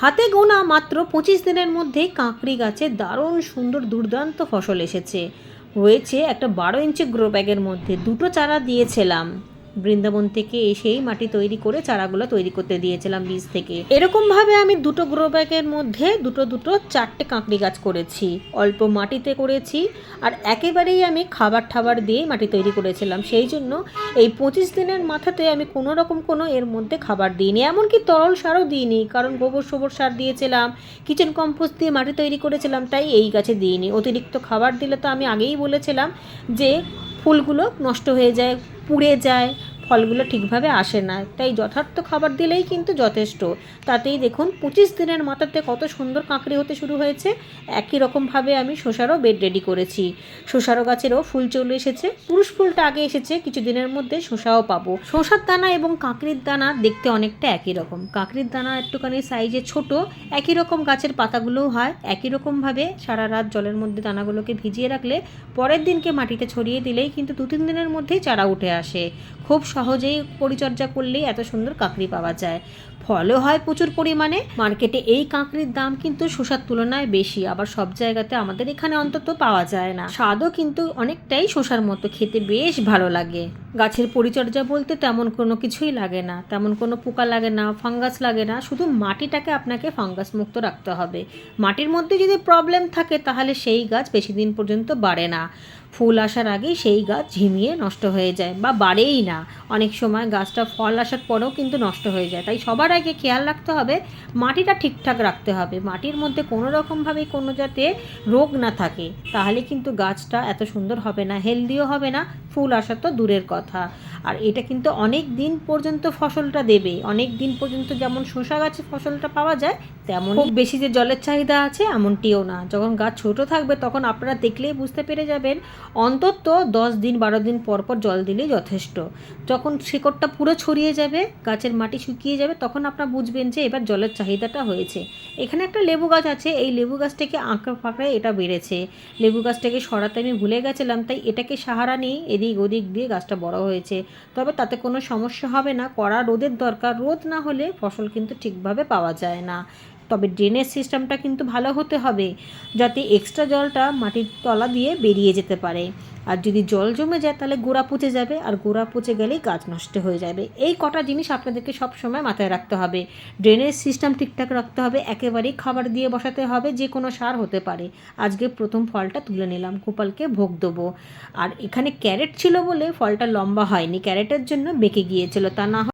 হাতে গোনা মাত্র 25 দিনের মধ্যেই কাঁকড়ি গাছে দারুণ সুন্দর দুর্দান্ত ফসল এসেছে। হয়েছে একটা 12 ইঞ্চি গ্রো ব্যাগের মধ্যে। দুটো চারা দিয়েছিলাম, বৃন্দাবন থেকে এসেই মাটি তৈরি করে চারাগুলো তৈরি করতে দিয়েছিলাম বীজ থেকে। এরকমভাবে আমি দুটো গ্রো ব্যাগের মধ্যে দুটো 4টে কাঁকড়ি গাছ করেছি। অল্প মাটিতে করেছি আর একেবারেই আমি খাবার দিয়ে মাটি তৈরি করেছিলাম। সেই জন্য এই 25 দিনের মাথাতে আমি কোনো রকম কোনো এর মধ্যে খাবার দিইনি, এমনকি তরল সারও দিইনি, কারণ গোবর সার দিয়েছিলাম, কিচেন কম্পোস্ট দিয়ে মাটি তৈরি করেছিলাম, তাই এই গাছে দিইনি। অতিরিক্ত খাবার দিলে তো আমি আগেই বলেছিলাম যে ফুলগুলো নষ্ট হয়ে যায়, পুড়ে যায়, ফলগুলো ঠিকভাবে আসে না, তাই যথার্থ খাবার দিলেই কিন্তু যথেষ্ট। তাতেই দেখুন 25 দিনের মাথাতে কত সুন্দর কাঁকড়ি হতে শুরু হয়েছে। একই রকমভাবে আমি শসারও বেড রেডি করেছি। শসারও গাছেরও ফুল চলে এসেছে, পুরুষ ফুলটা আগে এসেছে, কিছুদিনের মধ্যে শসাও পাবো। শসার দানা এবং কাঁকড়ির দানা দেখতে অনেকটা একই রকম। কাঁকড়ির দানা একটুখানি সাইজে ছোট, একই রকম গাছের পাতাগুলোও হয় একই রকমভাবে। সারা রাত জলের মধ্যে দানাগুলোকে ভিজিয়ে রাখলে পরের দিনকে মাটিতে ছড়িয়ে দিলেই কিন্তু 2-3 দিনের মধ্যেই চারা উঠে আসে। খুব সহজেই পরিচর্যা করলেই এত সুন্দর কাঁকড়ি পাওয়া যায়। ফলও হয় প্রচুর পরিমাণে। মার্কেটে এই কাঁকড়ির দাম কিন্তু শসার তুলনায় বেশি, আবার সব জায়গাতে আমাদের এখানে অন্তত পাওয়া যায় না। স্বাদও কিন্তু অনেকটাই শসার মতো, খেতে বেশ ভালো লাগে। গাছের পরিচর্যা বলতে তেমন কোনো কিছুই লাগে না, তেমন কোনো পোকা লাগে না, ফাঙ্গাস লাগে না, শুধু মাটিটাকে আপনাকে ফাঙ্গাস মুক্ত রাখতে হবে। মাটির মধ্যে যদি প্রবলেম থাকে তাহলে সেই গাছ বেশি দিন পর্যন্ত বাড়ে না। ফুল আসার আগেই সেই গাছ ঝিমিয়ে নষ্ট হয়ে যায় বা বাড়েই না। অনেক সময় গাছটা ফল আসার পরেও কিন্তু নষ্ট হয়ে যায়। তাই সবার আগে খেয়াল রাখতে হবে মাটিটা ঠিকঠাক রাখতে হবে। মাটির মধ্যে কোনো রকমভাবেই কোনো যাতে রোগ না থাকে, তাহলে কিন্তু গাছটা এত সুন্দর হবে না, হেলদিও হবে না, ফুল আসা তো দূরের কথা। আর এটা কিন্তু অনেক দিন পর্যন্ত ফসলটা দেবে, অনেক দিন পর্যন্ত। যেমন শসা গাছে ফসলটা পাওয়া যায় তেমন খুব বেশি যে জলের চাহিদা আছে এমনটিও না। যখন গাছ ছোট থাকবে তখন আপনারা দেখলেই বুঝতে পেরে যাবেন অন্তত 10 দিন 12 দিন পর পর জল দিলেই যথেষ্ট। যখন শিকড়টা পুরো ছড়িয়ে যাবে, গাছের মাটি শুকিয়ে যাবে, তখন আপনারা বুঝবেন যে এবার জলের চাহিদাটা হয়েছে। এখানে একটা লেবু গাছ আছে, এই লেবু গাছটাকে আঁকড়ে ফাঁকড়ে এটা বেড়েছে। লেবু গাছটাকে সরাতে আমি ভুলে গেছিলাম, তাই এটাকে সাহারা নিয়ে এদিক ওদিক দিয়ে গাছটা বড় হয়েছে। তবে তাতে কোনো সমস্যা হবে না, কড়া রোদের দরকার। রোদ না হলে ফসল কিন্তু ঠিকভাবে পাওয়া যায় না। তবে ড্রেনেজ সিস্টেমটা কিন্তু ভালো হতে হবে, যাতে এক্সট্রা জলটা মাটির তলা দিয়ে বেরিয়ে যেতে পারে। আর যদি জল জমে যায় তাহলে গোড়া পচে যাবে, আর গোড়া পচে গেলেই গাছ নষ্ট হয়ে যাবে। এই কটা জিনিস আপনাদেরকে সব সময় মাথায় রাখতে হবে। ড্রেনেজ সিস্টেম ঠিকঠাক রাখতে হবে, একেবারেই খাবার দিয়ে বসাতে হবে, যে কোনো সার হতে পারে। আজকে প্রথম ফলটা তুলে নিলাম, গোপালকে ভোগ দেবো। আর এখানে ক্যারেট ছিল বলে ফলটা লম্বা হয়নি, ক্যারেটের জন্য বেঁকে গিয়েছিল, তা না